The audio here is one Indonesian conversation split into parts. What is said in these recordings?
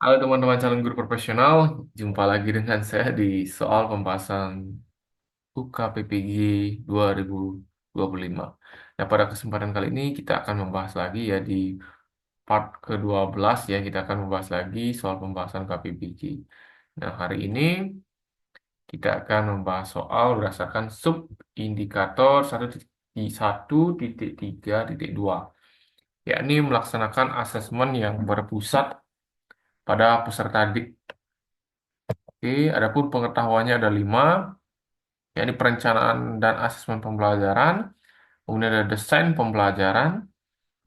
Halo teman-teman calon guru profesional, jumpa lagi dengan saya di soal pembahasan UKPPG 2025. Nah, pada kesempatan kali ini kita akan membahas lagi ya di part ke-12 ya, kita akan membahas lagi soal pembahasan UKPPG. Nah, hari ini kita akan membahas soal berdasarkan sub indikator 1.1.3.2, yakni melaksanakan asesmen yang berpusat pada peserta didik. Oke, adapun pengetahuannya ada 5, yakni perencanaan dan asesmen pembelajaran, kemudian ada desain pembelajaran,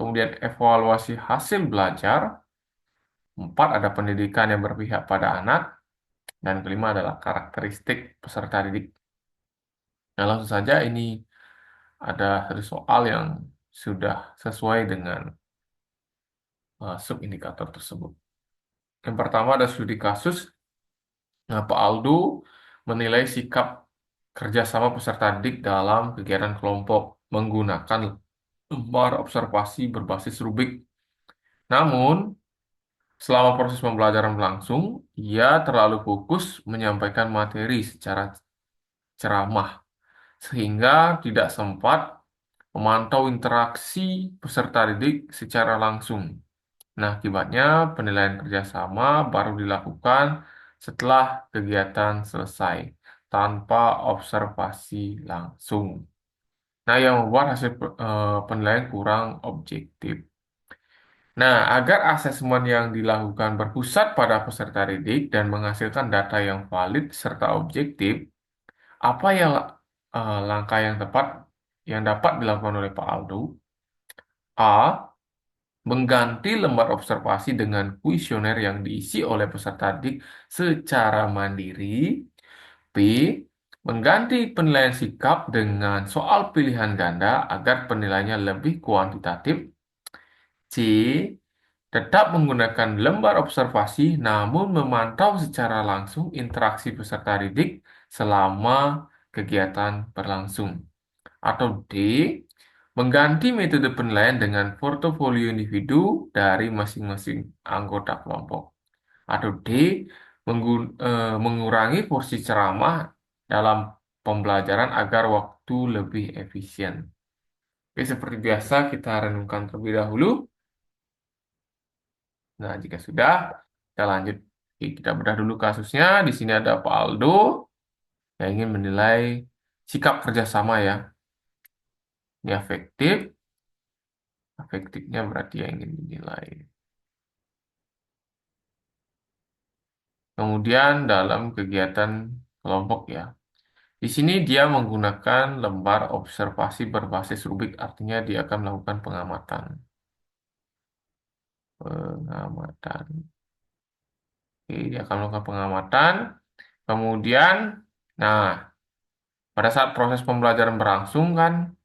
kemudian evaluasi hasil belajar, 4 ada pendidikan yang berpihak pada anak, dan kelima adalah karakteristik peserta didik. Nah, langsung saja ini ada satu soal yang sudah sesuai dengan subindikator tersebut. Yang pertama ada studi kasus. Nah, Pak Aldo menilai sikap kerjasama peserta didik dalam kegiatan kelompok menggunakan lembar observasi berbasis rubik. Namun, selama proses pembelajaran berlangsung, ia terlalu fokus menyampaikan materi secara ceramah, sehingga tidak sempat memantau interaksi peserta didik secara langsung. Nah, akibatnya penilaian kerjasama baru dilakukan setelah kegiatan selesai, tanpa observasi langsung. Nah, yang membuat hasil penilaian kurang objektif. Nah, agar asesmen yang dilakukan berpusat pada peserta didik dan menghasilkan data yang valid serta objektif, apa yang langkah yang tepat yang dapat dilakukan oleh Pak Aldo? A. Mengganti lembar observasi dengan kuesioner yang diisi oleh peserta didik secara mandiri. B. Mengganti penilaian sikap dengan soal pilihan ganda agar penilaiannya lebih kuantitatif. C. Tetap menggunakan lembar observasi namun memantau secara langsung interaksi peserta didik selama kegiatan berlangsung. Atau D. Mengganti metode penilaian dengan portofolio individu dari masing-masing anggota kelompok. Atau D. Mengurangi porsi ceramah dalam pembelajaran agar waktu lebih efisien. Oke, seperti biasa kita renungkan terlebih dahulu. Nah, jika sudah, kita lanjut. Oke, kita bedah dulu kasusnya. Di sini ada Pak Aldo yang ingin menilai sikap kerjasama ya. Ini afektif. Afektifnya berarti yang ingin dinilai. Kemudian dalam kegiatan kelompok ya. Di sini dia menggunakan lembar observasi berbasis rubik, artinya dia akan melakukan pengamatan. Pengamatan. Oke, dia akan melakukan pengamatan. Kemudian, nah, pada saat proses pembelajaran berlangsung kan,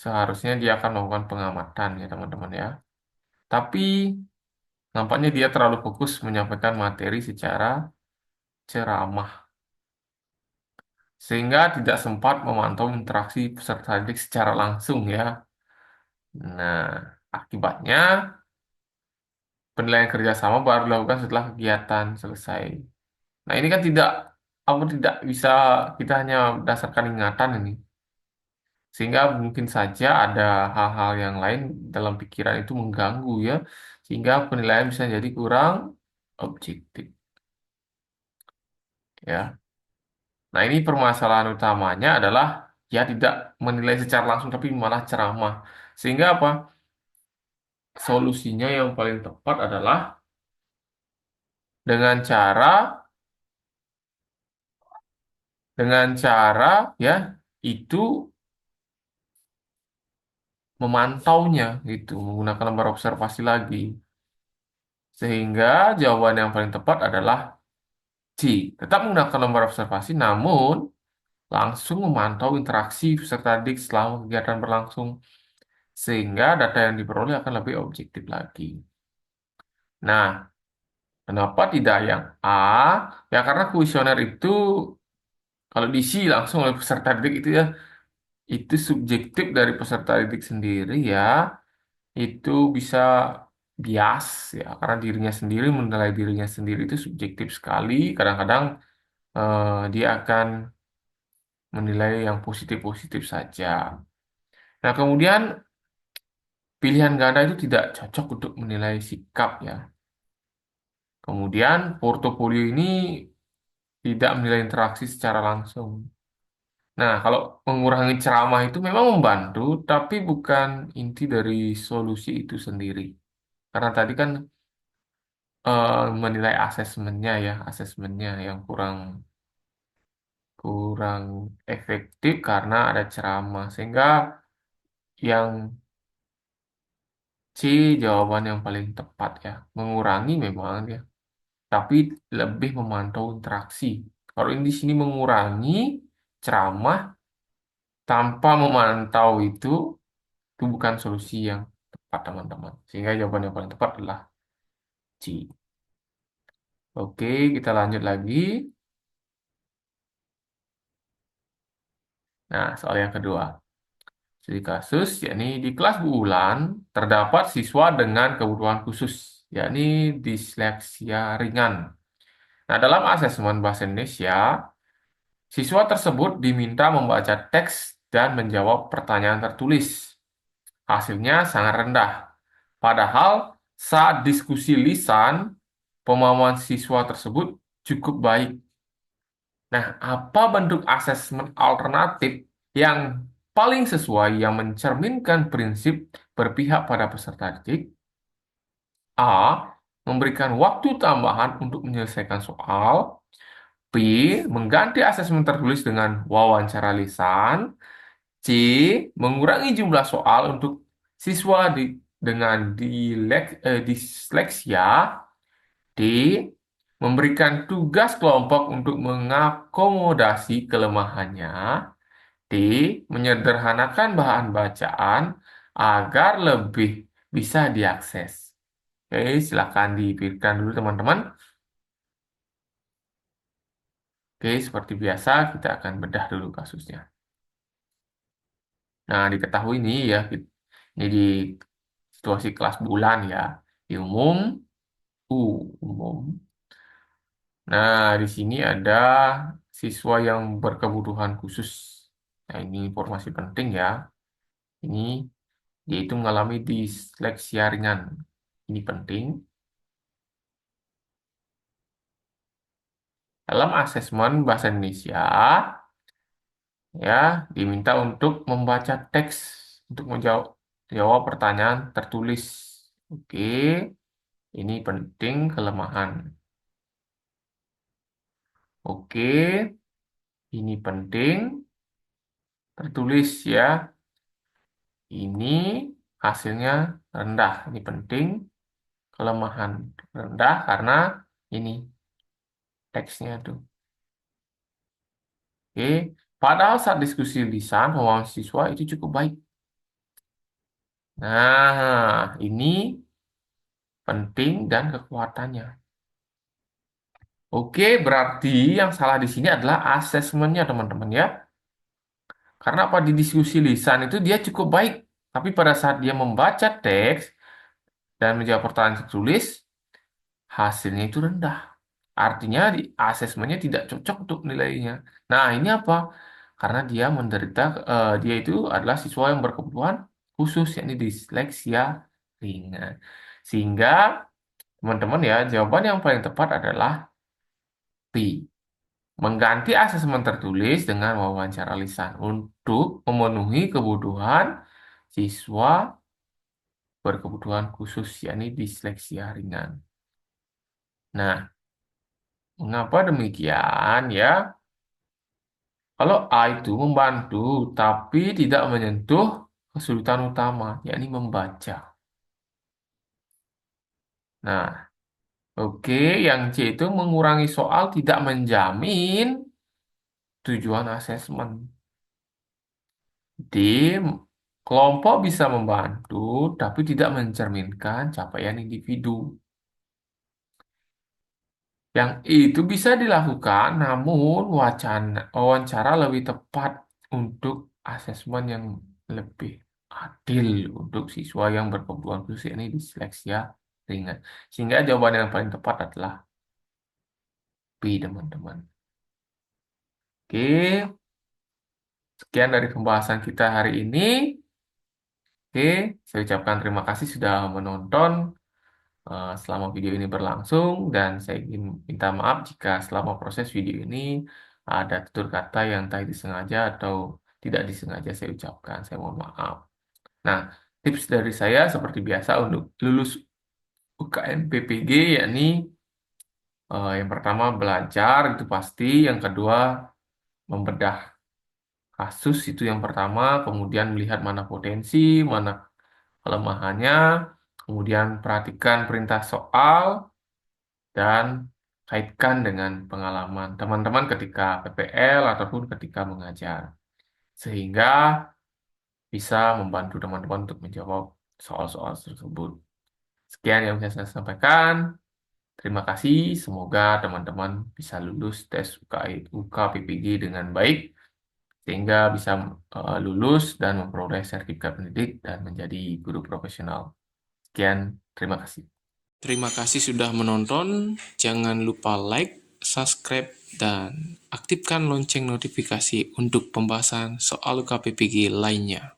seharusnya dia akan melakukan pengamatan ya teman-teman ya. Tapi nampaknya dia terlalu fokus menyampaikan materi secara ceramah, sehingga tidak sempat memantau interaksi peserta didik secara langsung ya. Nah, akibatnya penilaian kerjasama baru dilakukan setelah kegiatan selesai. Nah, ini kan tidak bisa kita hanya berdasarkan ingatan ini. Sehingga mungkin saja ada hal-hal yang lain dalam pikiran itu mengganggu ya. Sehingga penilaian bisa jadi kurang objektif ya. Nah, ini permasalahan utamanya adalah ya tidak menilai secara langsung tapi malah ceramah. Sehingga apa? Solusinya yang paling tepat adalah dengan cara ya itu memantaunya gitu, menggunakan lembar observasi lagi. Sehingga jawaban yang paling tepat adalah C. Tetap menggunakan lembar observasi namun langsung memantau interaksi peserta didik selama kegiatan berlangsung. Sehingga data yang diperoleh akan lebih objektif lagi. Nah, kenapa tidak yang A? Ya karena kuesioner itu kalau diisi langsung oleh peserta didik itu ya itu subjektif dari peserta didik sendiri ya. Itu bisa bias ya, karena dirinya sendiri menilai dirinya sendiri itu subjektif sekali. Kadang-kadang dia akan menilai yang positif-positif saja. Nah, kemudian pilihan ganda itu tidak cocok untuk menilai sikap ya. Kemudian portofolio ini tidak menilai interaksi secara langsung. Nah, kalau mengurangi ceramah itu memang membantu, tapi bukan inti dari solusi itu sendiri. Karena tadi kan menilai asesmennya yang kurang kurang efektif karena ada ceramah. Sehingga yang C jawaban yang paling tepat ya. Mengurangi memang ya, tapi lebih memantau interaksi. Kalau ini di sini mengurangi ceramah tanpa memantau itu bukan solusi yang tepat, teman-teman. Sehingga jawaban yang paling tepat adalah C. Oke, kita lanjut lagi. Nah, soal yang kedua. Studi kasus, yakni di kelas Bu Ulan terdapat siswa dengan kebutuhan khusus, yakni disleksia ringan. Nah, dalam asesmen bahasa Indonesia, siswa tersebut diminta membaca teks dan menjawab pertanyaan tertulis. Hasilnya sangat rendah. Padahal saat diskusi lisan, pemahaman siswa tersebut cukup baik. Nah, apa bentuk asesmen alternatif yang paling sesuai yang mencerminkan prinsip berpihak pada peserta didik? A. Memberikan waktu tambahan untuk menyelesaikan soal. B. Mengganti asesmen tertulis dengan wawancara lisan. C. Mengurangi jumlah soal untuk siswa dengan disleksia. D. Memberikan tugas kelompok untuk mengakomodasi kelemahannya. D. Menyederhanakan bahan bacaan agar lebih bisa diakses. Oke, silakan dipikirkan dulu teman-teman. Oke, seperti biasa kita akan bedah dulu kasusnya. Nah, diketahui ini ya, ini di situasi kelas bulan ya. Di U, umum. Nah, di sini ada siswa yang berkebutuhan khusus. Nah, ini informasi penting ya. Ini yaitu mengalami disleksia ringan. Ini penting. Dalam asesmen bahasa Indonesia, ya, diminta untuk membaca teks untuk menjawab pertanyaan tertulis. Oke, ini penting kelemahan. Oke, ini penting tertulis ya. Ini hasilnya rendah. Ini penting kelemahan rendah karena ini teksnya tuh. Oke, padahal saat diskusi lisan pemahaman siswa itu cukup baik. Nah, ini penting dan kekuatannya. Oke, berarti yang salah di sini adalah asesmennya, teman-teman ya. Karena apa di diskusi lisan itu dia cukup baik, tapi pada saat dia membaca teks dan menjawab pertanyaan tertulis, hasilnya itu rendah. Artinya di asesmennya tidak cocok untuk nilainya. Nah, ini apa? Karena dia menderita, dia itu adalah siswa yang berkebutuhan khusus, yakni disleksia ringan. Sehingga teman-teman ya, jawaban yang paling tepat adalah B. Mengganti asesmen tertulis dengan wawancara lisan untuk memenuhi kebutuhan siswa berkebutuhan khusus, yakni disleksia ringan. Nah, mengapa demikian ya? Kalau A itu membantu, tapi tidak menyentuh kesulitan utama, yakni membaca. Nah, oke, yang C itu mengurangi soal tidak menjamin tujuan asesmen. D, kelompok bisa membantu, tapi tidak mencerminkan capaian individu. Yang itu bisa dilakukan, namun wawancara lebih tepat untuk asesmen yang lebih adil untuk siswa yang berkebutuhan khusus ini disleksia ringan. Sehingga jawaban yang paling tepat adalah B, teman-teman. Oke, sekian dari pembahasan kita hari ini. Oke, saya ucapkan terima kasih sudah menonton selama video ini berlangsung, dan saya ingin minta maaf jika selama proses video ini ada tutur kata yang entah disengaja atau tidak disengaja saya ucapkan. Saya mohon maaf. Nah, tips dari saya seperti biasa untuk lulus UKM PPG, yakni yang pertama belajar itu pasti, yang kedua membedah kasus itu yang pertama, kemudian melihat mana potensi, mana kelemahannya, kemudian perhatikan perintah soal, dan kaitkan dengan pengalaman teman-teman ketika PPL ataupun ketika mengajar. Sehingga bisa membantu teman-teman untuk menjawab soal-soal tersebut. Sekian yang bisa saya sampaikan. Terima kasih. Semoga teman-teman bisa lulus tes UKPPG dengan baik, sehingga bisa lulus dan memperoleh sertifikat pendidik dan menjadi guru profesional. Sekian, terima kasih. Terima kasih sudah menonton. Jangan lupa like, subscribe, dan aktifkan lonceng notifikasi untuk pembahasan soal UKPPG lainnya.